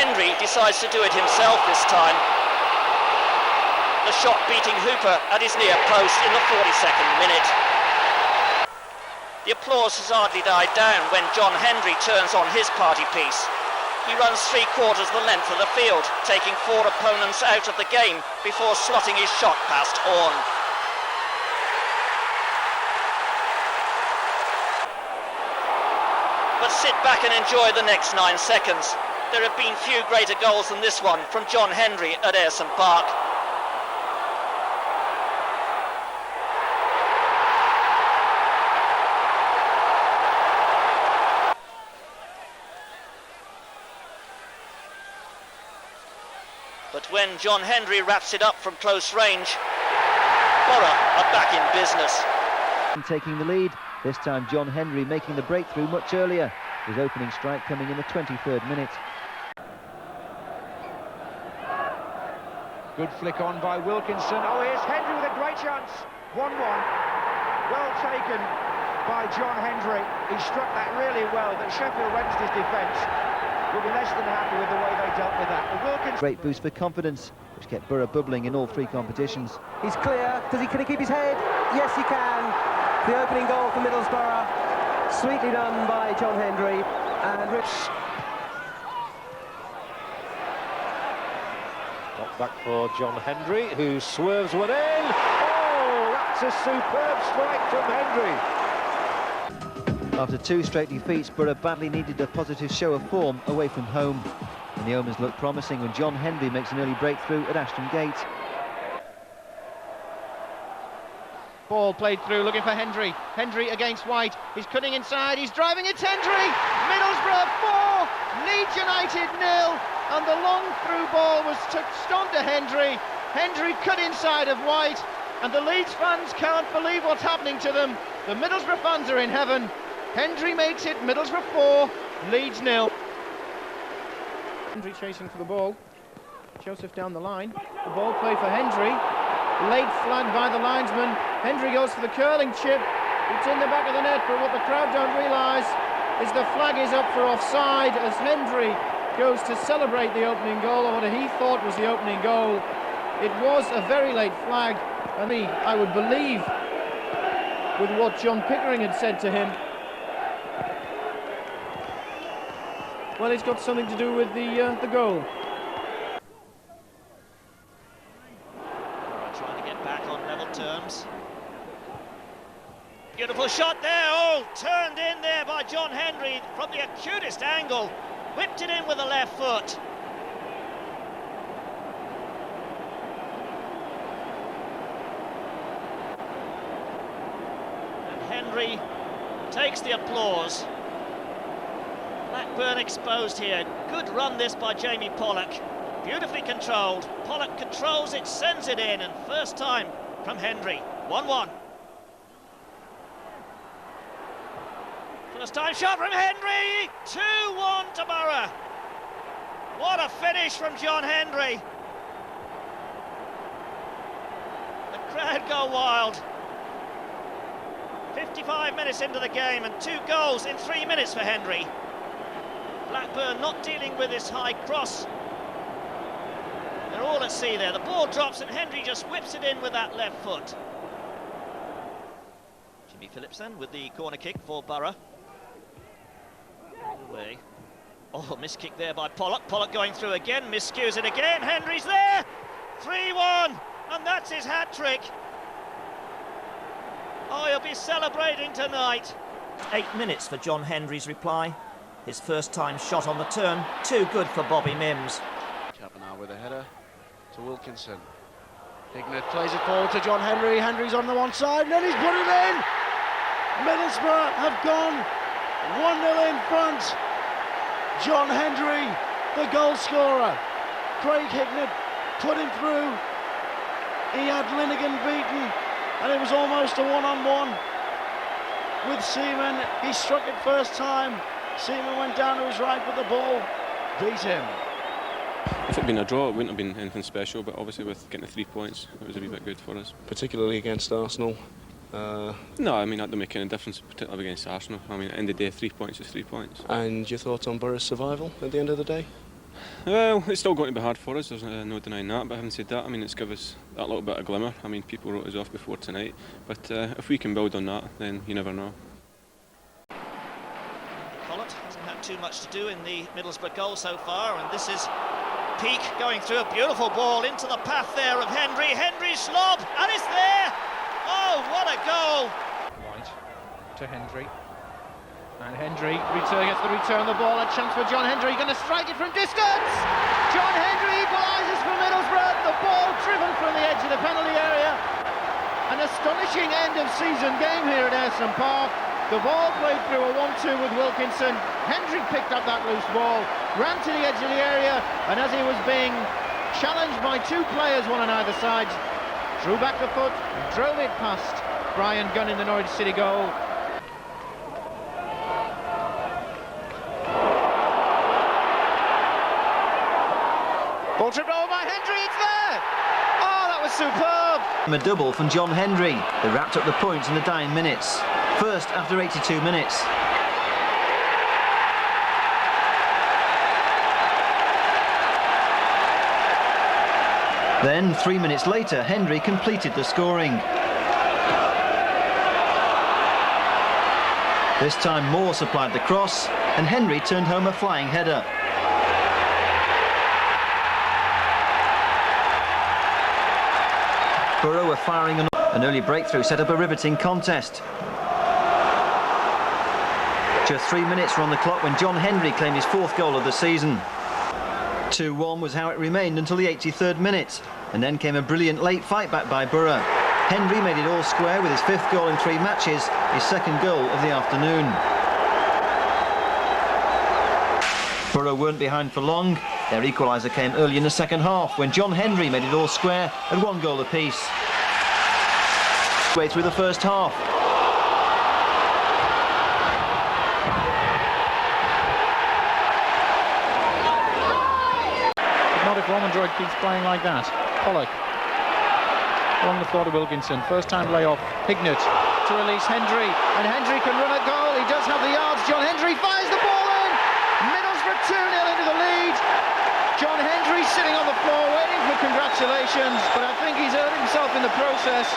Hendrie decides to do it himself this time. The shot beating Hooper at his near post in the 42nd minute. The applause has hardly died down when John Hendrie turns on his party piece. He runs 3/4 the length of the field, taking 4 opponents out of the game before slotting his shot past Orne. But sit back and enjoy the next 9 seconds. There have been few greater goals than this one from John Hendrie at Ayresome Park. But when John Hendrie wraps it up from close range, Boro are back in business. Taking the lead, this time John Hendrie making the breakthrough much earlier. His opening strike coming in the 23rd minute. Good flick on by Wilkinson. Oh, here's Hendrie with a great chance. 1-1. Well taken by John Hendrie. He struck that really well, but Sheffield Wednesday's defence will be less than happy with the way they dealt with that. Wilkinson... Great boost for confidence, which kept Boro bubbling in all 3 competitions. He's clear. Can he keep his head? Yes, he can. The opening goal for Middlesbrough. Sweetly done by John Hendrie. And Got back for John Hendrie, who swerves one in. Oh, that's a superb strike from Hendrie. After 2 straight defeats, Boro badly needed a positive show of form away from home. And the omens look promising when John Hendrie makes an early breakthrough at Ashton Gate. Ball played through, looking for Hendrie. Hendrie against White. He's cutting inside, he's driving, it's Hendrie! Middlesbrough 4, Leeds United 0. And the long through ball was touched onto Hendrie. Hendrie cut inside of White. And the Leeds fans can't believe what's happening to them. The Middlesbrough fans are in heaven. Hendrie makes it, Middlesbrough 4, Leeds 0. Hendrie chasing for the ball. Joseph down the line. The ball play for Hendrie. Late flag by the linesman. Hendrie goes for the curling chip. It's in the back of the net, but what the crowd don't realise is the flag is up for offside as Hendrie goes to celebrate the opening goal, or what he thought was the opening goal. It was a very late flag, and I would believe with what John Pickering had said to him. Well, it's got something to do with the goal. Trying to get back on level terms. Beautiful shot there. Oh, turned in there by John Hendrie from the acutest angle. Whipped it in with the left foot. And Hendrie takes the applause. Blackburn exposed here. Good run this by Jamie Pollock. Beautifully controlled. Pollock controls it, sends it in, and first time from Hendrie. 1-1. First time shot from Hendrie. 2-1 to Boro. What a finish from John Hendrie. The crowd go wild. 55 minutes into the game and 2 goals in 3 minutes for Hendrie. Blackburn not dealing with this high cross. They're all at sea there. The ball drops and Hendrie just whips it in with that left foot. Jimmy Phillips then with the corner kick for Boro. Away. Oh, missed kick there by Pollock. Pollock going through again, miscues it again. Hendrie's there. 3-1, and that's his hat-trick. Oh, he'll be celebrating tonight. 8 minutes for John Hendrie's reply. His first time shot on the turn, too good for Bobby Mims. Now with a header to Wilkinson. Hignett plays it forward to John Hendrie. Hendrie's on the one side, and then he's put it in. Middlesbrough have gone 1-0 in front. John Hendrie, the goal scorer. Craig Hignett put him through. He had Linnigan beaten, and it was almost a one-on-one with Seaman. He struck it first time. Seaman went down to his right, but the ball beat him. If it had been a draw, it wouldn't have been anything special, but obviously with getting the 3 points, it was a wee bit good for us. Particularly against Arsenal. No, I mean, that don't make any difference, particularly against Arsenal. I mean, at the end of the day, 3 points is 3 points. And your thoughts on Boro's survival at the end of the day? Well, it's still going to be hard for us, there's no denying that, but having said that, I mean, it's given us that little bit of glimmer. I mean, people wrote us off before tonight, but if we can build on that, then you never know. Collett hasn't had too much to do in the Middlesbrough goal so far, and this is Peak going through a beautiful ball into the path there of Hendrie. Hendrie's lob, and it's there! Oh, what a goal! White to Hendrie. And Hendrie gets the return the ball, a chance for John Hendrie, going to strike it from distance! John Hendrie equalises for Middlesbrough, the ball driven from the edge of the penalty area. An astonishing end of season game here at Ayresome Park. The ball played through a 1-2 with Wilkinson. Hendrie picked up that loose ball, ran to the edge of the area, and as he was being challenged by two players, one on either side, drew back the foot, drove it past Brian Gunn in the Norwich City goal. Ball tripped over by Hendrie, it's there! Oh, that was superb! A double from John Hendrie. They wrapped up the points in the dying minutes. First after 82 minutes. Then, 3 minutes later, Hendrie completed the scoring. This time Moore supplied the cross, and Hendrie turned home a flying header. Boro were firing an early breakthrough set up a riveting contest. Just 3 minutes were on the clock when John Hendrie claimed his fourth goal of the season. 2-1 was how it remained until the 83rd minute, and then came a brilliant late fight back by Boro. Hendrie made it all square with his fifth goal in 3 matches, his second goal of the afternoon. Boro weren't behind for long. Their equaliser came early in the second half when John Hendrie made it all square at 1 goal apiece. Way through the first half. Not if Romandroid keeps playing like that. Pollock. Along the floor to Wilkinson. First time layoff. Hignett to release Hendrie. And Hendrie can run a goal. He does have the yards. John Hendrie fires the ball in. Middlesbrough 2-0 into the lead. John Hendrie sitting on the floor waiting for congratulations, but I think he's hurt himself in the process.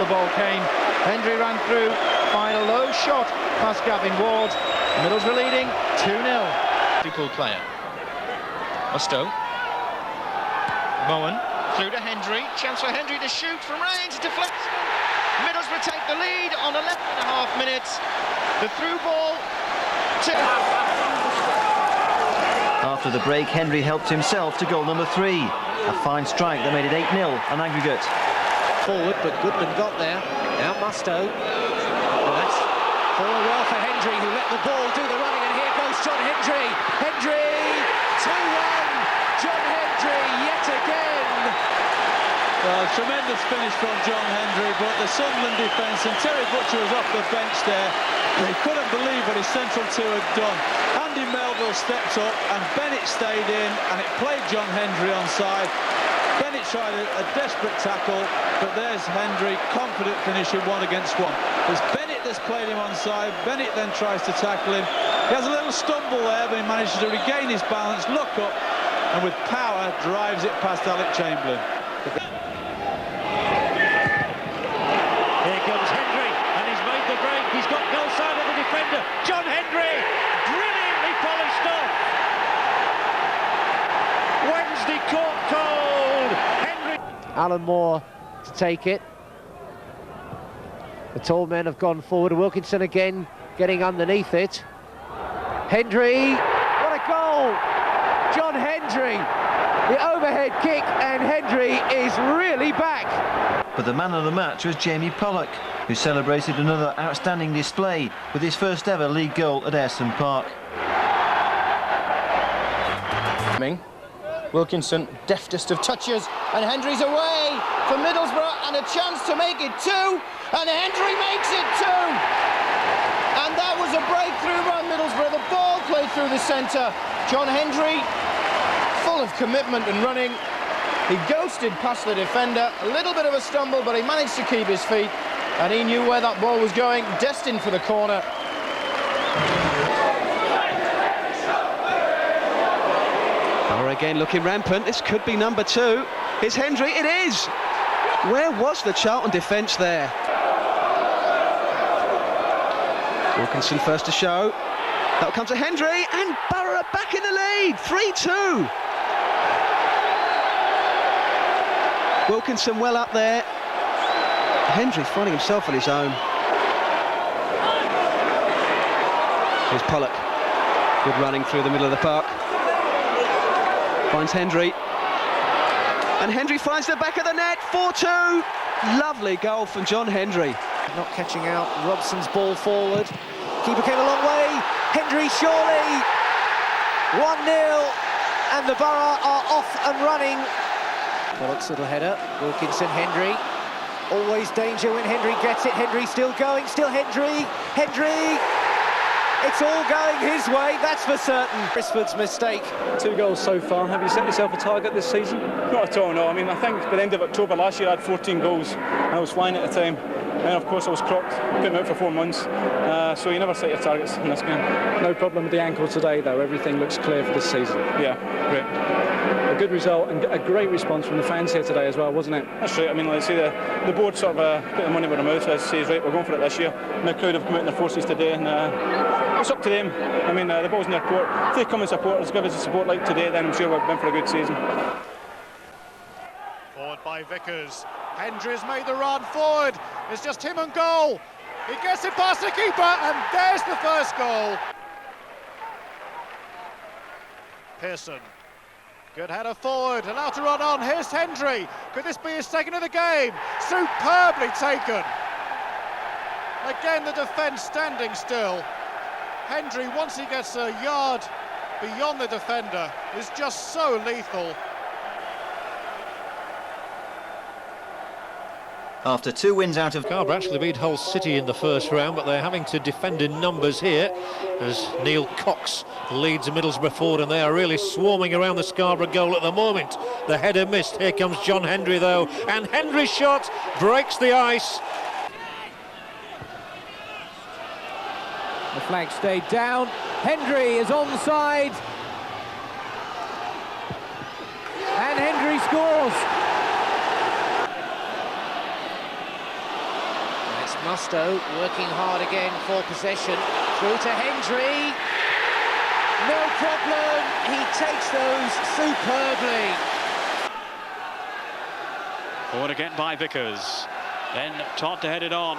The ball came. Hendrie ran through, fired a low shot past Gavin Ward. Middlesbrough leading 2-0. Super player. Mustoe. Bowen through to Hendrie. Chance for Hendrie to shoot from range. Deflection. Middlesbrough take the lead on 11.5 minutes. The through ball to... After the break, Hendrie helped himself to goal number 3. A fine strike that made it 8-0 on aggregate. Forward, but Goodman got there. Now Mustoe. And that's forward well for Hendrie, who let the ball do the running, and here goes John Hendrie. Hendrie, 2-1. John Hendrie yet again. Well, tremendous finish from John Hendrie, but the Sunderland defence, and Terry Butcher was off the bench there. He couldn't believe what his central two had done. Andy Melville stepped up and Bennett stayed in, and it played John Hendrie onside. Bennett tried a desperate tackle, but there's Hendrie, confident finishing 1 against 1. It's Bennett that's played him onside. Bennett then tries to tackle him. He has a little stumble there, but he manages to regain his balance, look up, and with power drives it past Alec Chamberlain. Here comes Hendrie, and he's made the break. He's got goal side of the defender. John Hendrie, brilliantly polished off. Wednesday caught cold. Hendrie. Alan Moore to take it. The tall men have gone forward. Wilkinson again getting underneath it. Hendrie, what a goal! John Hendrie, the overhead kick, and Hendrie is really back. But the man of the match was Jamie Pollock, who celebrated another outstanding display with his first ever league goal at Ayresome Park. Wilkinson, deftest of touches, and Hendrie's away for Middlesbrough, and a chance to make it 2, and Hendrie makes it 2! And that was a breakthrough by Middlesbrough. The ball played through the centre. John Hendrie, full of commitment and running. He ghosted past the defender, a little bit of a stumble, but he managed to keep his feet, and he knew where that ball was going, destined for the corner. again looking rampant. This could be number 2. It's Hendrie. It is! Where was the Charlton defence there? Wilkinson first to show. That'll come to Hendrie, and Boro are back in the lead. 3-2. Wilkinson well up there. Hendrie finding himself on his own. Here's Pollock. Good running through the middle of the park. Finds Hendrie. And Hendrie finds the back of the net. 4-2. Lovely goal from John Hendrie. Not catching out Robson's ball forward. Keeper came a long way. Hendrie surely. 1-0. And the Boro are off and running. Pollock's little header. Wilkinson, Hendrie. Always danger when Hendrie gets it. Hendrie still going. Still Hendrie. Hendrie. It's all going his way, that's for certain. Crisford's mistake. 2 goals so far. Have you set yourself a target this season? Not at all, no. I mean, I think by the end of October last year I had 14 goals and I was flying at the time. And of course I was crocked, couldn't out for 4 months. So you never set your targets in this game. No problem with the ankle today though, everything looks clear for this season. Yeah, great. A good result and a great response from the fans here today as well, wasn't it? That's right. I mean, let's see, the board sort of put the money where their mouth is, says, right, we're going for it this year. And the crowd have come out in their forces today, and it's up to them. I mean, the ball's in their court. If they come and support us, give us a support like today, then I'm sure we've been for a good season. Forward by Vickers. Hendrie's made the run forward. It's just him and goal. He gets it past the keeper, and there's the first goal. Pearson. Good header forward, allowed to run on. Here's Hendrie. Could this be his second of the game? Superbly taken. Again, the defence standing still. Hendrie, once he gets a yard beyond the defender, is just so lethal. After 2 wins out of... Scarborough actually beat Hull City in the first round, but they're having to defend in numbers here as Neil Cox leads Middlesbrough forward, and they are really swarming around the Scarborough goal at the moment. The header missed. Here comes John Hendrie though, and Hendrie's shot breaks the ice. The flag stayed down. Hendrie is onside. And Hendrie scores. Musto working hard again for possession, through to Hendrie. No problem, he takes those superbly. Forward again by Vickers, then Todd to head it on.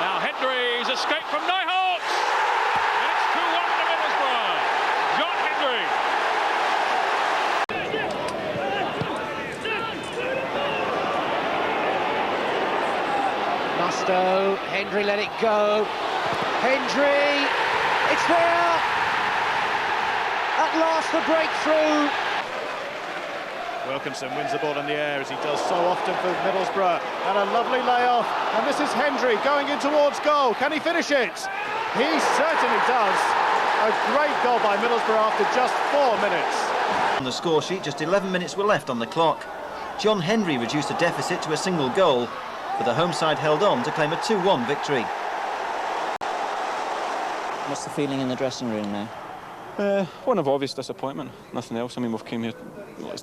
Now Hendrie's escape from Nyholt, and it's 2-1 to Middlesbrough. John Hendrie. Musto, Hendrie let it go. Hendrie, it's there. At last the breakthrough. Wilkinson wins the ball in the air as he does so often for Middlesbrough. And a lovely layoff. And this is Hendrie going in towards goal. Can he finish it? He certainly does. A great goal by Middlesbrough after just 4 minutes. On the score sheet, just 11 minutes were left on the clock. John Hendrie reduced the deficit to a single goal, but the home side held on to claim a 2-1 victory. What's the feeling in the dressing room now? One of obvious disappointment, nothing else. I mean, we've came here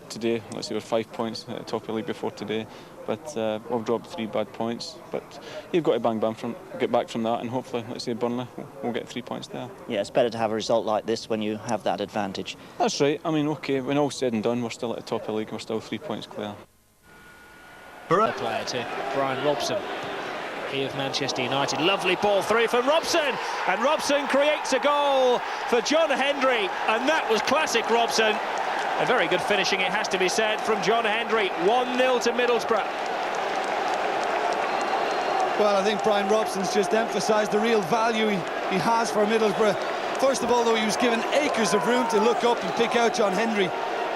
today, let's say we're 5 points at the top of the league before today, but we've dropped 3 bad points. But you've got to get back from that, and hopefully, let's say Burnley, we'll get 3 points there. Yeah, it's better to have a result like this when you have that advantage. That's right. I mean, OK, when all's said and done, we're still at the top of the league and we're still 3 points clear. Boro player to Brian Robson. He of Manchester United. Lovely ball through from Robson, and Robson creates a goal for John Hendrie, and that was classic Robson. A very good finishing, it has to be said, from John Hendrie. 1-0 to Middlesbrough. Well, I think Brian Robson's just emphasised the real value he has for Middlesbrough. First of all, though, he was given acres of room to look up and pick out John Hendrie,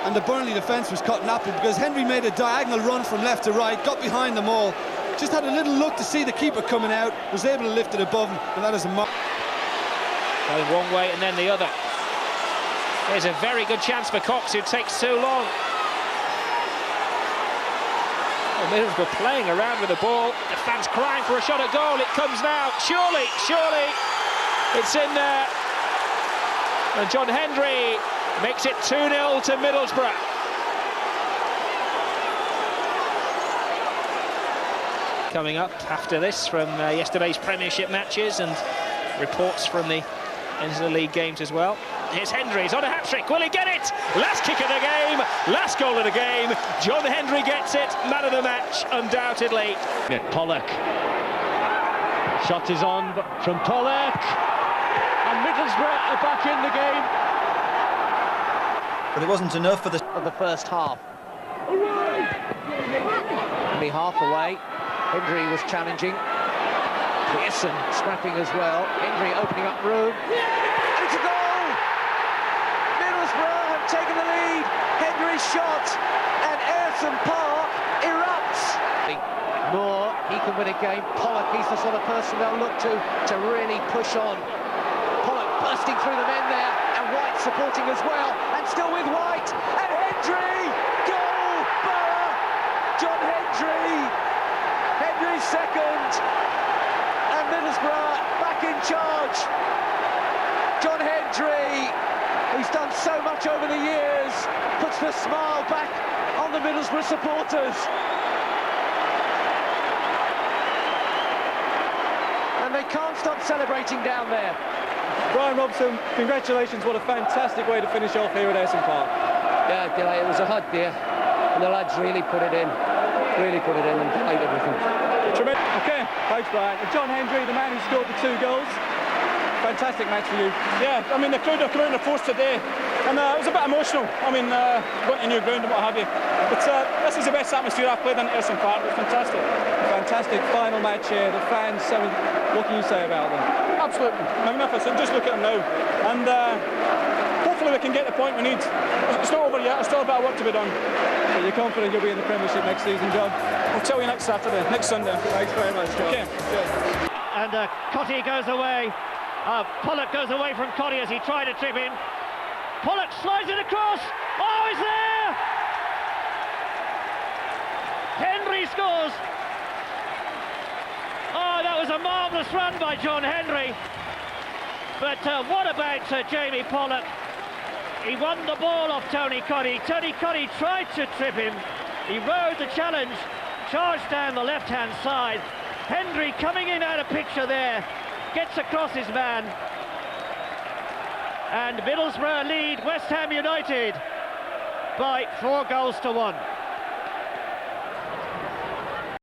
and the Burnley defence was caught napping because Hendrie made a diagonal run from left to right, got behind them all, just had a little look to see the keeper coming out, was able to lift it above him, and that is a mark. Going one way and then the other. There's a very good chance for Cox, who takes so long. Well, Middlesbrough playing around with the ball. The fans crying for a shot at goal. It comes now. Surely, it's in there. And John Hendrie makes it 2-0 to Middlesbrough. coming up after this from yesterday's Premiership matches and reports from the end of the league games as well. Here's Hendrie, he's on a hat-trick, will he get it? Last kick of the game, last goal of the game. John Hendrie gets it, man of the match, undoubtedly. Pollock. Shot is on from Pollock. And Middlesbrough are back in the game. But it wasn't enough for the first half. Only half away. Hendrie was challenging. Pearson scrapping as well. Hendrie opening up room. And it's a goal! Middlesbrough have taken the lead. Hendrie's shot, and Ayresome Park erupts. Moore, he can win a game. Pollock, he's the sort of person they'll look to really push on. Pollock bursting through the men there, and White supporting as well, and still with White, and Hendrie! Goal! Boro! John Hendrie! Hendrie's second, and Middlesbrough back in charge. John Hendrie, who's done so much over the years, puts the smile back on the Middlesbrough supporters. And they can't stop celebrating down there. Brian Robson, congratulations, what a fantastic way to finish off here at Ayresome Park. Yeah, it was a hot day, and the lads really put it in and played everything. Tremendous. Okay, thanks Brian. And John Hendrie, the man who scored the 2 goals. Fantastic match for you. Yeah, I mean the crowd are coming in force today, and it was a bit emotional. I mean, going to new ground and what have you. But this is the best atmosphere I've played in Ayresome Park. It was fantastic. A fantastic final match here. The fans, what can you say about them? Absolutely magnificent. Just look at them now, and hopefully we can get the point we need. It's not over yet. There's still a bit of work to be done. But you're confident you'll be in the Premiership next season, John? I'll tell you next Saturday, next Sunday. Thanks very much, John. Okay. And Cotty goes away. Pollock goes away from Cotty as he tried to trip him. Pollock slides it across. Oh, it's there! Hendrie scores. Oh, that was a marvellous run by John Hendrie. But what about Jamie Pollock? He won the ball off Tony Cotty. Tony Cotty tried to trip him. He rode the challenge, charged down the left-hand side. Hendrie coming in out of picture there, gets across his man. And Middlesbrough lead West Ham United by 4 goals to 1.